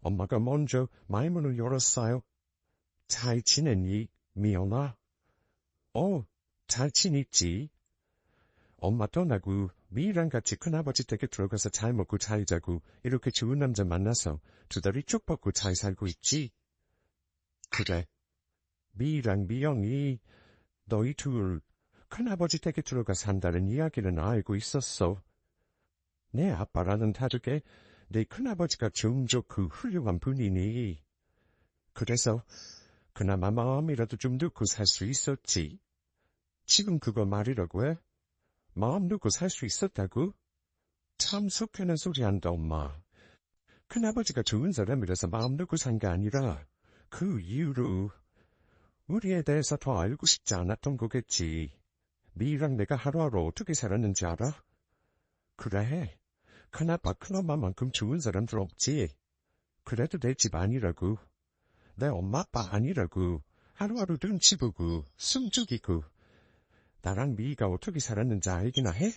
엄마가 먼저 말문을 열었어요. 잘 지냈니, 미연아? 잘 지냈지. 엄마 떠나고 미희랑 같이 큰아버지 댁에 들어가서 잘 먹고 잘 자고 이렇게 좋은 남자 만나서 두 다리 쭉 뻗고 잘 살고 있지. 그래. 미희랑 미영이 너희 둘 큰아버지 댁에 들어가 산다는 이야기는 알고 있었어. 내 아빠랑은 다르게 내 큰아버지가 좀 좋고 훌륭한 분이니. 그래서 그나마 마음이라도 좀 놓고 살 수 있었지. 지금 그거 말이라고 해? 마음 놓고 살 수 있었다고? 참 속편한 소리 한다, 엄마. 큰아버지가 좋은 사람이라서 마음 놓고 산 게 아니라 그 이후로 우리에 대해서 더 알고 싶지 않았던 거겠지. 미희랑 내가 하루하루 어떻게 살았는지 알아? 그래. 큰아빠 큰엄마만큼 좋은 사람들 없지. 그래도 내 집 아니라고. 내 엄마 아빠 아니라고. 하루하루 눈치 보고 숨죽이고. 나랑 미희가 어떻게 살았는지 알기나 해?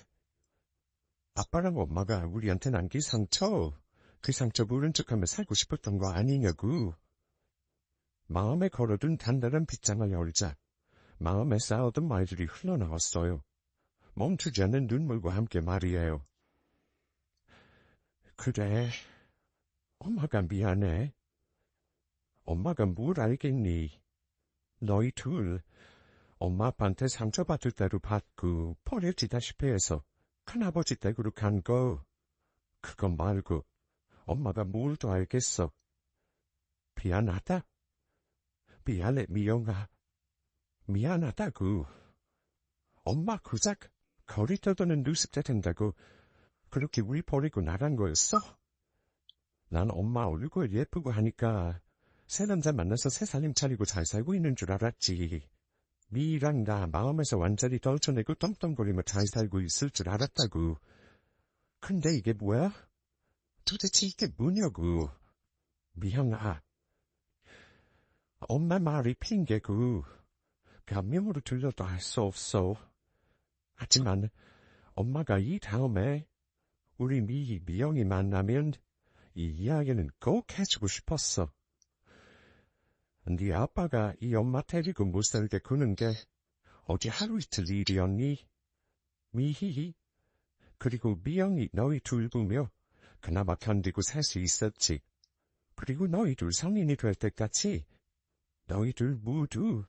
아빠랑 엄마가 우리한테 남긴 상처, 그 상처 모른 척하며 살고 싶었던 거 아니냐고. 마음에 걸어둔 단단한 빗장을 열자 마음에 쌓아둔 말들이 흘러나왔어요. 멈추지 않는 눈물과 함께 말이에요. 그래, 엄마가 미안해. 엄마가 뭘 알겠니? 너희 둘 엄마 아빠한테 상처받을 대로 받고 버려지다시피 해서 큰아버지 댁으로 간 거. 그거 말고 엄마가 뭘 더 알겠어. 미안하다. 미안해 미영아. 미안하다고. 엄마 고작 거리 떠도는 누습자 된다고 그렇게 우리 버리고 나간 거였어? 난 엄마 얼굴 예쁘고 하니까 새 남자 만나서 새 살림 차리고 잘 살고 있는 줄 알았지. 미희랑 나 마음에서 완전히 떨쳐내고 떵떵거리며 잘 살고 있을 줄 알았다고. 근데 이게 뭐야? 도대체 이게 뭐냐고. 미영아. 엄마 말이 핑계고 변명으로 들려도 할 수 없어. 하지만 엄마가 이 다음에 우리 미영이 만나면 이 이야기는 꼭 해주고 싶었어. 네 아빠가 이 엄마 데리고 못 살게 구는 게 어디 하루 이틀 일이었니? 미희희. 그리고 미영이 너희 둘 보며 그나마 견디고 살 수 있었지. 그리고 너희 둘 성인이 될 때까지 너희 둘 모두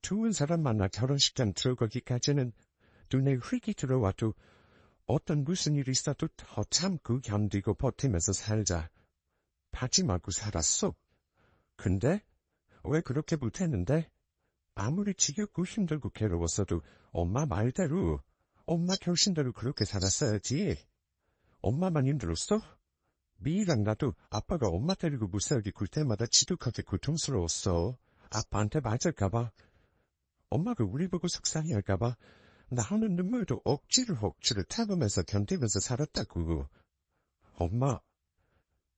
좋은 사람 만나 결혼식장 들어가기까지는 눈에 흙이 들어와도 어떤 무슨 일이 있어도 더 참고 견디고 버티면서 살자. 마지막으로 살았어. 근데 왜 그렇게 못했는데? 아무리 지겹고 힘들고 괴로웠어도 엄마 말대로, 엄마 결심대로 그렇게 살았어야지. 엄마만 힘들었어? 미희랑 나도 아빠가 엄마 데리고 못 살게 굴 때마다 지독하게 고통스러웠어. 아빠한테 맞을까봐. 엄마가 우리 보고 속상해할까봐 나오는 눈물도 억지로 참으면서 견디면서 살았다고.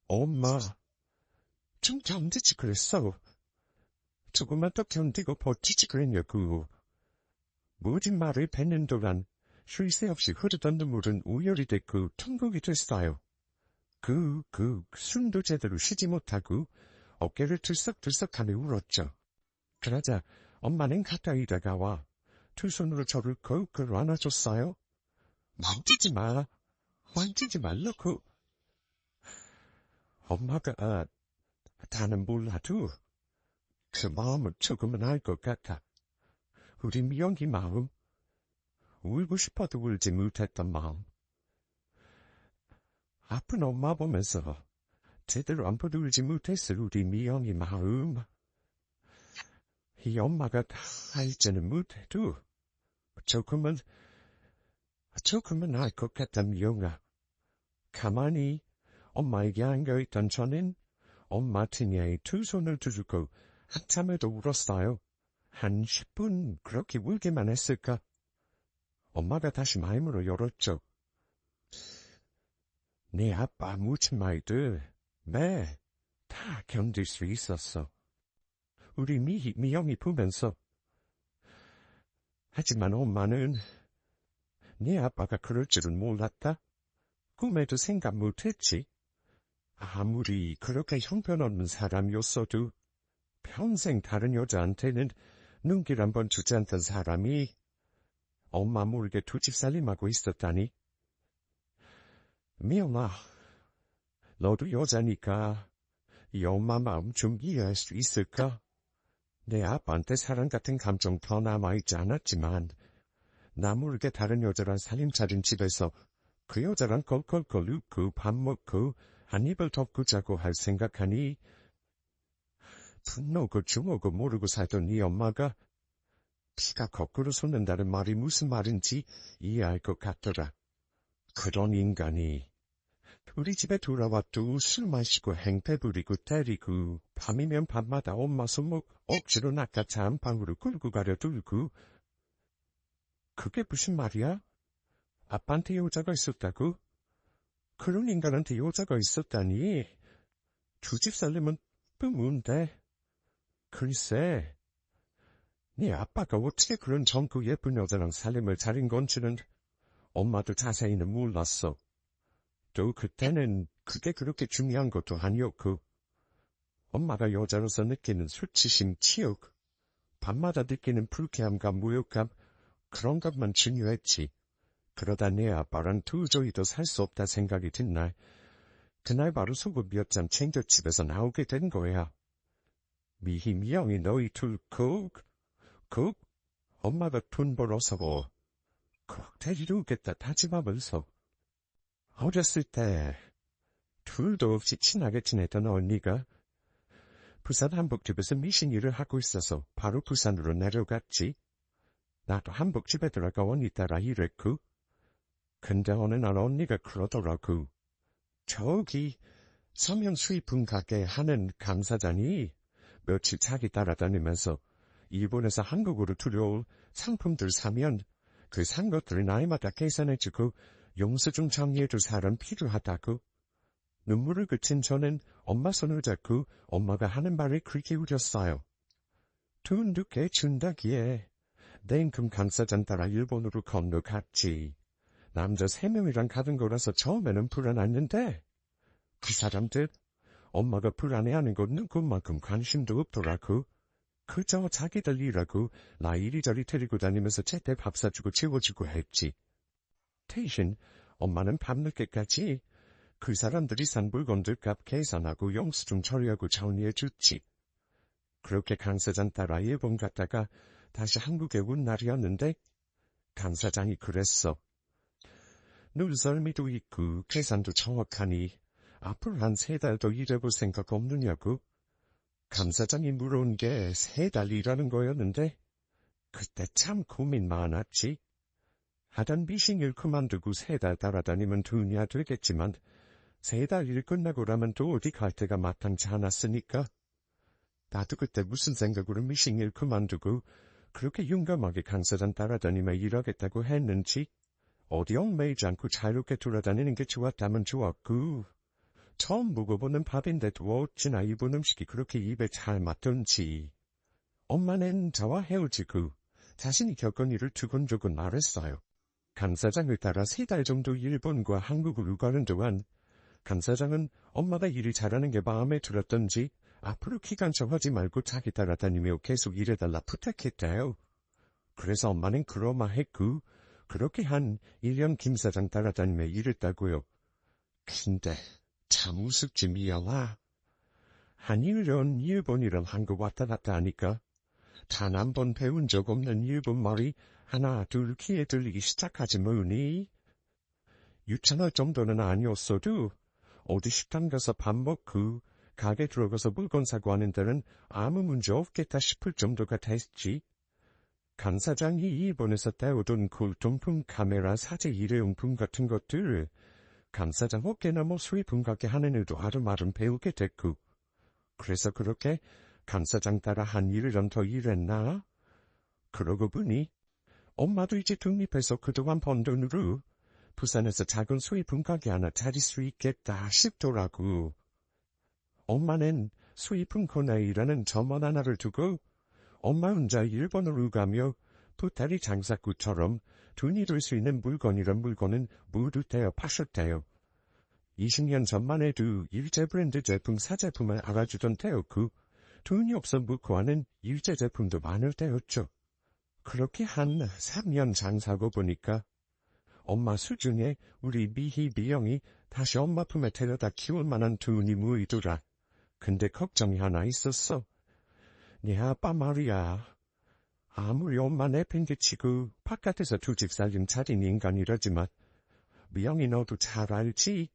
엄마, 좀 견디지 그랬어. 조금만 더 견디고 버티지 그랬냐고. 모든 말을 뱉는 동안 쉴 새 없이 흐르던 눈물은 우열이 됐고 통곡이 됐어요. 숨도 제대로 쉬지 못하고 어깨를 들썩들썩하며 울었죠. 그러자 엄마는 가까이 다가와 두 손으로 저를 꼭 안아줬어요. 만지지 말라고. 엄마가 다는 몰라도 그 마음을 조금은 알 것 같아. 우리 미영이 마음, 울고 싶어도 울지 못했던 마음. 아픈 엄마 보면서 제대로 안 보도 울지 못했을 우리 미영이 마음. 이 엄마가 다 알지는 못해도 조금은 알 것 같다, 미영아. 가만히 엄마에게 안겨있던 저는 엄마 등에 두 손을 두고 한참을 더 울었어요. 한 10분 그렇게 울기만 했을까? 엄마가 다시 마음으로 열었죠. 네 아빠 묻힌 말들, 네, 다 견딜 수 있었어. 우리 미영이 보면서. 하지만 엄마는 네 아빠가 그럴 줄은 몰랐다. 꿈에도 생각 못했지. 아무리 그렇게 형편없는 사람이었어도 평생 다른 여자한테는 눈길 한번 주지 않던 사람이 엄마 모르게 두 집 살림하고 있었다니. 미영아, 너도 여자니까 이 엄마 마음 좀 이해할 수 있을까? 내 아빠한테 사랑 같은 감정 더 남아있지 않았지만 나 모르게 다른 여자랑 살림 차린 집에서 그 여자랑 껄껄껄 웃고 밥 먹고 한 입을 덮고 자고 할 생각하니 분노고 중하고 모르고 살던 네 엄마가 피가 거꾸로 솟는다는 말이 무슨 말인지 이해할 것 같더라. 그런 인간이 우리 집에 돌아와도 술 마시고 행패 부리고 때리고 밤이면 밤마다 엄마 손목 억지로 낚아차 안방으로 끌고 가려 들고. 그게 무슨 말이야? 아빠한테 여자가 있었다고? 그런 인간한테 여자가 있었다니. 두 집 살림은 뿜은데. 글쎄, 네 아빠가 어떻게 그런 젊고 예쁜 여자랑 살림을 차린 건지는 엄마도 자세히는 몰랐어. 또 그때는 그게 그렇게 중요한 것도 아니었고, 엄마가 여자로서 느끼는 수치심, 치욕, 밤마다 느끼는 불쾌함과 무력감, 그런 것만 중요했지. 그러다 내 아빠랑 도저히 더 살 수 없다 생각이 든 날, 그날 바로 속옷 몇 장 챙겨 집에서 나오게 된 거야. 미영이 너희 둘 꼭 엄마가 돈 벌어서 꼭 데리러 오겠다 다짐하면서. 어렸을 때 둘도 없이 친하게 지내던 언니가 부산 한복집에서 미신 일을 하고 있어서 바로 부산으로 내려갔지. 나도 한복집에 들어가 언니 따라 일했고. 근데 어느 날 언니가 그러더라고. 저기 서면 수입품 가게 하는 감사장이 며칠 자기 따라다니면서 일본에서 한국으로 들여올 상품들 사면 그 산 것들을 나이마다 계산해주고 영수증 정리해줄 사람 필요하다고. 눈물을 그친 저는 엄마 손을 잡고 엄마가 하는 말을 크게 울였어요. 돈 두께 준다기에 냉큼 감사장 따라 일본으로 건너갔지. 남자 3명이랑 가던 거라서 처음에는 불안했는데 그 사람들 엄마가 불안해하는 건 누구만큼 관심도 없더라고. 그저 자기들 일하고 나 이리저리 데리고 다니면서 제때 밥 사주고 채워주고 했지. 대신 엄마는 밤늦게까지 그 사람들이 산 물건들 값 계산하고 영수증 처리하고 정리해줬지. 그렇게 강 사장 따라 일본 갔다가 다시 한국에 온 날이었는데 강 사장이 그랬어. 눈썰미도 있고 계산도 정확하니 앞으로 한 3달 더 일해볼 생각 없느냐고. 강 사장이 물어온 게 3달 일하는 거였는데 그때 참 고민 많았지. 하던 미싱일 그만두고 3달 따라다니면 돈이야 되겠지만 3달 일 끝나고라면 또 어디 갈 데가 마땅치 않았으니까. 나도 그때 무슨 생각으로 미싱일 그만두고 그렇게 용감하게 강 사장 따라다니며 일하겠다고 했는지. 어디 얽매이지 않고 자유롭게 돌아다니는 게 좋았다면 좋았고 처음 먹어보는 밥인데도 어찌나 일본 음식이 그렇게 입에 잘 맞던지. 엄마는 저와 헤어지고 자신이 겪은 일을 두근두근 말했어요. 강 사장을 따라 3달 정도 일본과 한국으로 가는 동안 강 사장은 엄마가 일을 잘하는 게 마음에 들었던지 앞으로 기간차 하지 말고 자기 따라다니며 계속 일해달라 부탁했대요. 그래서 엄마는 그러마했고 그렇게 한 1년 김 사장 따라다니며 일했다고요. 근데 참 우습지 미영아. 한 1년 일본이랑 한국 왔다 갔다 하니까 단 한 번 배운 적 없는 일본말이 하나 둘 귀에 들리기 시작하지 뭐니. 유창할 정도는 아니었어도 어디 식당 가서 밥 먹고 가게 들어가서 물건 사고 하는 데는 아무 문제 없겠다 싶을 정도가 됐지. 강 사장이 일본에서 떼오던 골동품 카메라 사제 일회용품 같은 것들 강 사장 어깨나 뭐 수입품 가게 하는 일도 아름아름 배우게 됐고. 그래서 그렇게 강 사장 따라 한 1년 더 일했나? 그러고 보니 엄마도 이제 독립해서 그동안 번 돈으로 부산에서 작은 수입품 가게 하나 차릴 수 있겠다 싶더라고. 엄마는 수입품 코너에 일하는 점원 하나를 두고 엄마 혼자 일본으로 가며 보따리 장사꾼처럼 돈이 될 수 있는 물건이란 물건은 모두 떼어 파셨대요. 20년 전만 해도 일제 브랜드 제품 사제품을 알아주던 때였고 돈이 없어 못 구하는 일제 제품도 많을 때였죠. 그렇게 한 3년 장사하고 보니까 엄마 수중에 우리 미희 미영이 다시 엄마 품에 데려다 키울 만한 돈이 모이더라. 근데 걱정이 하나 있었어. 네 아빠 말이야. 아무리 엄마 내팽개치고 바깥에서 두 집 살림 차린 인간이라지만 미영이 너도 잘 알지?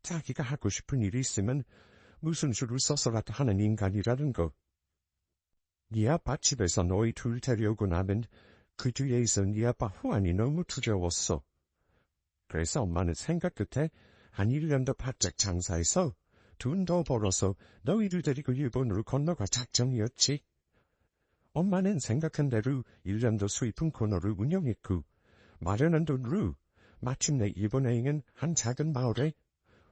자기가 하고 싶은 일이 있으면 무슨 수를 써서라도 하는 인간이라는 거. 네 아빠 집에서 너희 둘 데려오고 나면 그 뒤에 있어 네 아빠 후안이 너무 두려웠어. 그래서 엄마는 생각 끝에 한 1년 더 바짝 장사해서 돈 더 벌어서 너희를 데리고 일본으로 건너갈 작정이었지. 엄마는 생각한 대로 1년 더 수입품 코너를 운영했고 마련한 돈으로 마침내 일본에 있는 한 작은 마을에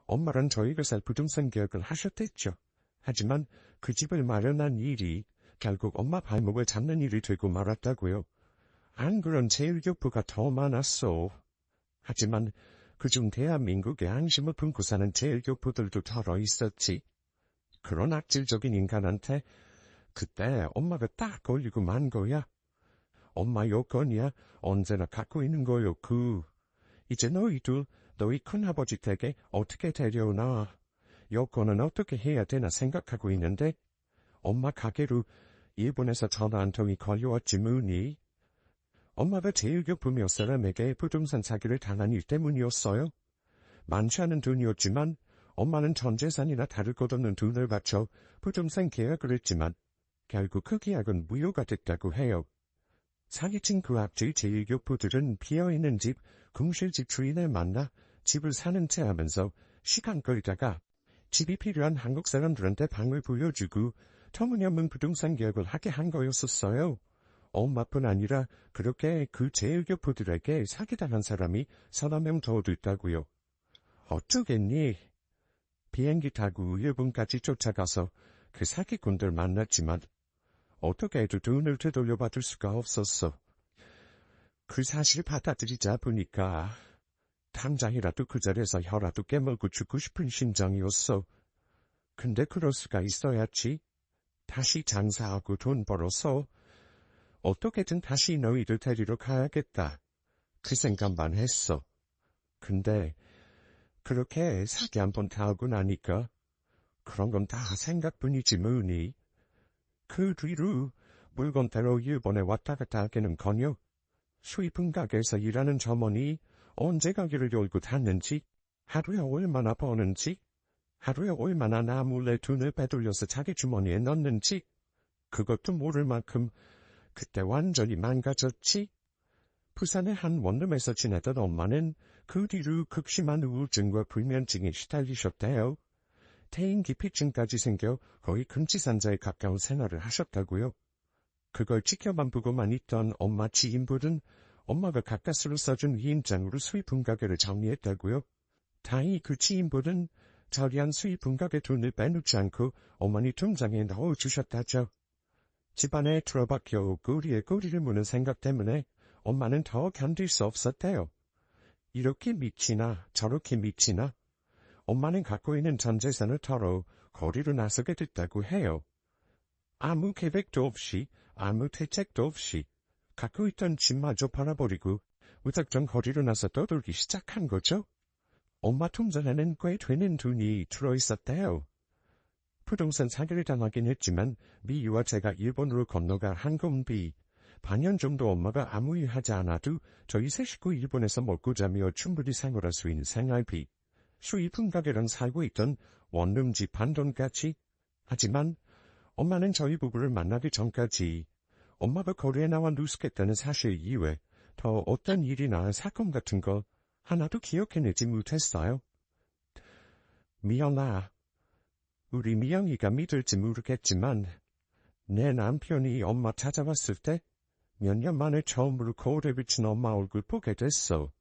엄마랑 저희가 살 부동산 계약을 하셨댔죠. 하지만 그 집을 마련한 일이 결국 엄마 발목을 잡는 일이 되고 말았다고요. 안 그런 제일교포가 더 많았어. 하지만 그중 대한민국의 안심을 품고 사는 제일교포들도 덜어 있었지. 그런 악질적인 인간한테 그때 엄마가 딱 걸리고 만 거야. 엄마 여건이야 언제나 갖고 있는 거였고 이제 너희들 너희 큰아버지 댁에 어떻게 데려오나 여건은 어떻게 해야 되나 생각하고 있는데 엄마 가게로 일본에서 전화 한 통이 걸려왔지 뭐니. 엄마가 제일교포 몇 사람에게 부동산 사기를 당한 일 때문이었어요. 많지 않은 돈이었지만 엄마는 전 재산이나 다를 것 없는 돈을 바쳐 부동산 계약을 했지만 결국 그 계약은 무효가 됐다고 해요. 사기친 그 악질 제일교포들은 비어있는 집, 공실집 주인을 만나 집을 사는 체 하면서 시간 끌다가 집이 필요한 한국 사람들한테 방을 보여주고 터무니없는 부동산 계약을 하게 한 거였었어요. 엄마뿐 아니라 그렇게 그 제일교포들에게 사기당한 사람이 서너 명 더 됐다고요. 어쩌겠니? 비행기 타고 일본까지 쫓아가서 그 사기꾼들 만났지만 어떻게 해도 돈을 되돌려받을 수가 없었어. 그 사실 받아들이자 보니까 당장이라도 그 자리에서 혀라도 깨물고 죽고 싶은 심정이었어. 근데 그럴 수가 있어야지. 다시 장사하고 돈 벌어서 어떻게든 다시 너희들 데리러 가야겠다. 그 생각만 했어. 근데 그렇게 사기 한 번 타고 나니까 그런 건 다 생각뿐이지 뭐니. 그 뒤로 물건대로 일본에 왔다 갔다 하기는커녕 수입은 가게에서 일하는 점원이 언제 가게를 열고 닫는지, 하루에 얼마나 버는지, 하루에 얼마나 나 몰래 돈을 빼돌려서 자기 주머니에 넣는지 그것도 모를 만큼 그때 완전히 망가졌지. 부산의 한 원룸에서 지내던 엄마는 그 뒤로 극심한 우울증과 불면증에 시달리셨대요. 퇴행기피증까지 생겨 거의 금지산자에 가까운 생활을 하셨다고요. 그걸 지켜만 보고만 있던 엄마 지인분은 엄마가 가까스로 써준 위임장으로 수입품 가게를 정리했다고요. 다행히 그 지인분은 저리한 수입품 가게 돈을 빼놓지 않고 어머니 통장에 넣어주셨다죠. 집안에 틀어박혀 꼬리에 꼬리를 무는 생각 때문에 엄마는 더 견딜 수 없었대요. 이렇게 미치나 저렇게 미치나 엄마는 갖고 있는 전 재산을 털어 거리로 나서게 됐다고 해요. 아무 계획도 없이 아무 대책도 없이 갖고 있던 집마저 팔아버리고 무작정 거리로 나서 떠돌기 시작한 거죠. 엄마 통장에는 꽤 되는 돈이 들어있었대요. 부동산 사기를 당하긴 했지만 미유와 제가 일본으로 건너가 항공비, 반년 정도 엄마가 아무 일 하지 않아도 저희 세 식구 일본에서 먹고 자며 충분히 생활할 수 있는 생활비, 수입품 가게랑 살고 있던 원룸집 한 돈까지. 하지만 엄마는 저희 부부를 만나기 전까지 엄마가 거리에 나와 누수겠다는 사실 이외 더 어떤 일이나 사건 같은 거 하나도 기억해내지 못했어요. 미영아, 우리 미영이가 믿을지 모르겠지만 내 남편이 엄마 찾아왔을 때 몇 년 만에 처음으로 거울에 비친 엄마 얼굴 보게 됐어.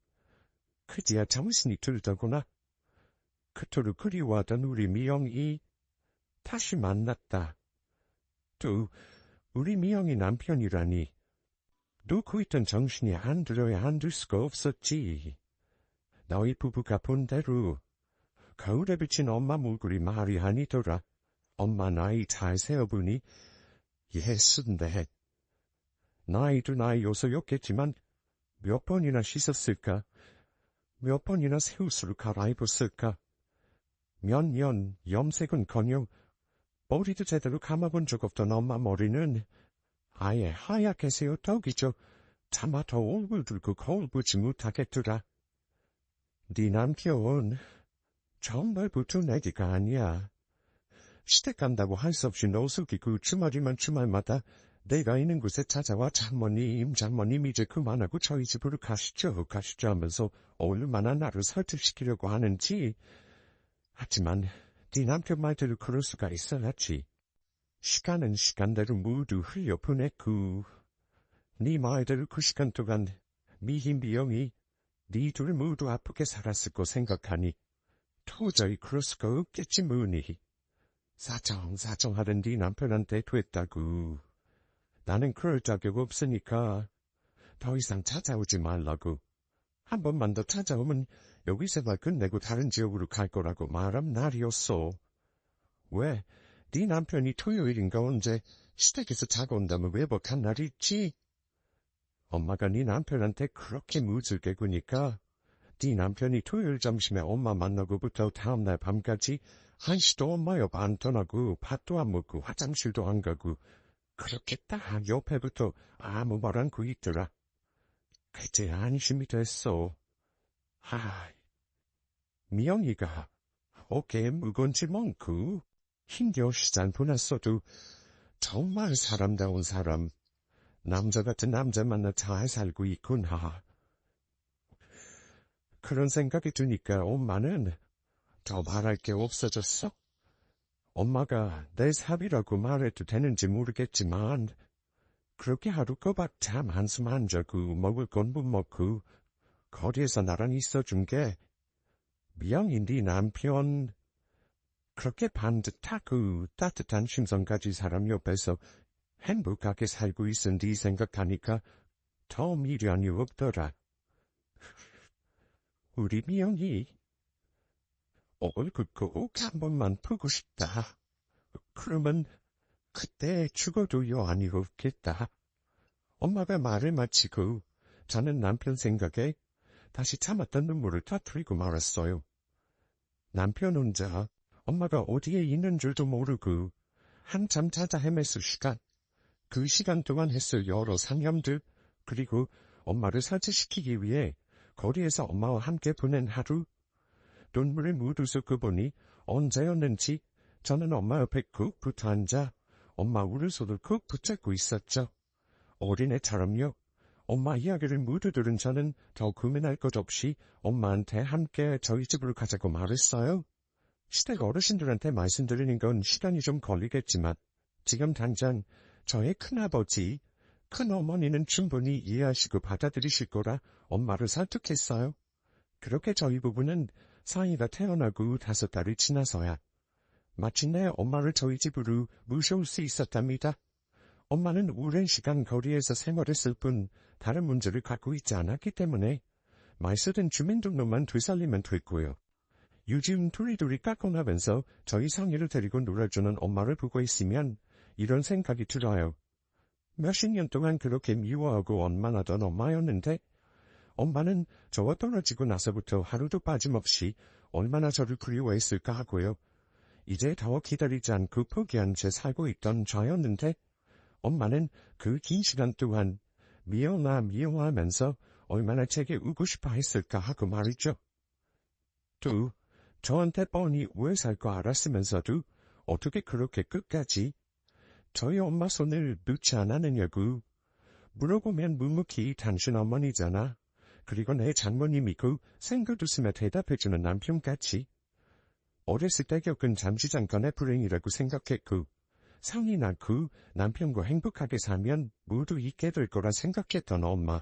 그제야 정신이 들더구나. 그토록 그리워하던 우리 미영이 다시 만났다. 또 우리 미영이 남편이라니 놓고 있던 정신이 안 들어야 안 들 수가 없었지. 너희 부부가 본 대로 거울에 비친 엄마 얼굴이 말이 아니더라. 엄마 나이 잘 세어보니 예순대. 나이도 나이여서였겠지만 몇 번이나 씻었을까? 몇 번이나 새 옷으로 갈아입었을까? 몇 년 염색은커녕 머리도 제대로 감아본 적 없던 엄마 머리는 아예 하얗게 새어떡이죠. 차마 더 얼굴 들고 거울 보지 못하겠더라. 네 남편 정말 보통 애기가 아니야. 시댁 간다고 할 수 없이 노숙이고 주말이면 주말마다 내가 있는 곳에 찾아와 장모님 이제 그만하고 저희 집으로 가시죠 하면서 얼마나 나를 설득시키려고 하는지. 하지만 네 남편 말대로 그럴 수가 있어야지. 시간은 시간대로 모두 흘려보냈고 네 말대로 그 시간 동안 미희 미영이 네 둘 모두 아프게 살았을 거 생각하니 도저히 그럴 수가 없겠지 뭐니. 사정하던 네 남편한테 됐다고. 나는 그럴 자격 없으니까 더 이상 찾아오지 말라고. 한 번만 더 찾아오면 여기 생활 끝내고 다른 지역으로 갈 거라고 말한 날이었어. 왜? 네 남편이 토요일인가 언제 시댁에서 자고 온다면 외박한 날이 있지? 엄마가 네 남편한테 그렇게 무질게 구니까 네 남편이 토요일 점심에 엄마 만나고부터 다음날 밤까지 한시도 엄마 옆 안 떠나고 밥도 안 먹고 화장실도 안 가고 그렇게 딱 옆에부터 아무 말 않고 있더라. 그때 안심이 됐어. 미영이가 어깨에 무거운 짐 많고 힘겨우시지 않았어도 정말 사람다운 사람, 남자 같은 남자 만나 잘 살고 있구나. 그런 생각이 드니까 엄마는 더 말할 게 없어졌어. 엄마가 내 사비라고 말해도 되는지 모르겠지만 그렇게 하루 꼬박 잠 한숨 안 자고 먹을 건 못 먹고 거리에서 나란히 있어준 게 미영이 네 남편. 그렇게 반듯하고 따뜻한 심성 가진 사람 옆에서 행복하게 살고 있은 네 생각하니까 더 미련이 없더라. 우리 미영이 얼굴 꼭 한 번만 보고 싶다. 그러면 그때 죽어도 여한이 없겠다. 엄마가 말을 마치고 저는 남편 생각에 다시 참았던 눈물을 터뜨리고 말았어요. 남편 혼자 엄마가 어디에 있는 줄도 모르고 한참 찾아 헤맸을 시간. 그 시간 동안 했을 여러 상념들, 그리고 엄마를 살찌시키기 위해 거리에서 엄마와 함께 보낸 하루. 눈물을 모두 쏟고 보니 언제였는지 저는 엄마 옆에 쿡 붙어 앉아 엄마 우르손을 쿡 붙잡고 있었죠. 어린애처럼요. 엄마 이야기를 모두 들은 저는 더 고민할 것 없이 엄마한테 함께 저희 집으로 가자고 말했어요. 시댁 어르신들한테 말씀드리는 건 시간이 좀 걸리겠지만 지금 당장 저의 큰아버지, 큰어머니는 충분히 이해하시고 받아들이실 거라 엄마를 설득했어요. 그렇게 저희 부부는 사이가 태어나고 5달이 지나서야 마침내 엄마를 저희 집으로 모셔올 수 있었답니다. 엄마는 오랜 시간 거리에서 생활했을 뿐 다른 문제를 갖고 있지 않았기 때문에 말소된 주민등록만 되살리면 됐고요. 요즘 두리두리 깎고 나면서 저희 상의를 데리고 놀아주는 엄마를 보고 있으면 이런 생각이 들어요. 몇십 년 동안 그렇게 미워하고 원망하던 엄마였는데 엄마는 저와 떨어지고 나서부터 하루도 빠짐없이 얼마나 저를 그리워했을까 하고요. 이제 더 기다리지 않고 포기한 채 살고 있던 저였는데 엄마는 그 긴 시간 동안 미워하면서 얼마나 제게 우고 싶어 했을까 하고 말이죠. 또 저한테 뻔히 왜 살 거 알았으면서도 어떻게 그렇게 끝까지 저희 엄마 손을 놓지 않았느냐고 물어보면 묵묵히 당신 어머니잖아. 그리고 내 장모님이고 생각 웃으며 대답해주는 남편같이 어렸을 때 겪은 잠시잠깐의 불행이라고 생각했고 성이 낳고 남편과 행복하게 살면 모두 있게 될 거라 생각했던 엄마.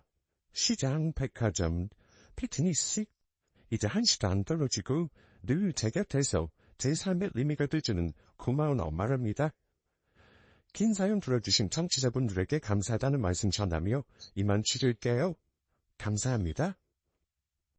시장, 백화점, 피트니스, 이제 한시도 안 떨어지고 늘 제 곁에서 제 삶의 의미가 되주는 고마운 엄마랍니다. 긴 사연 들어주신 청취자분들에게 감사하다는 말씀 전하며 이만 줄일게요. 감사합니다.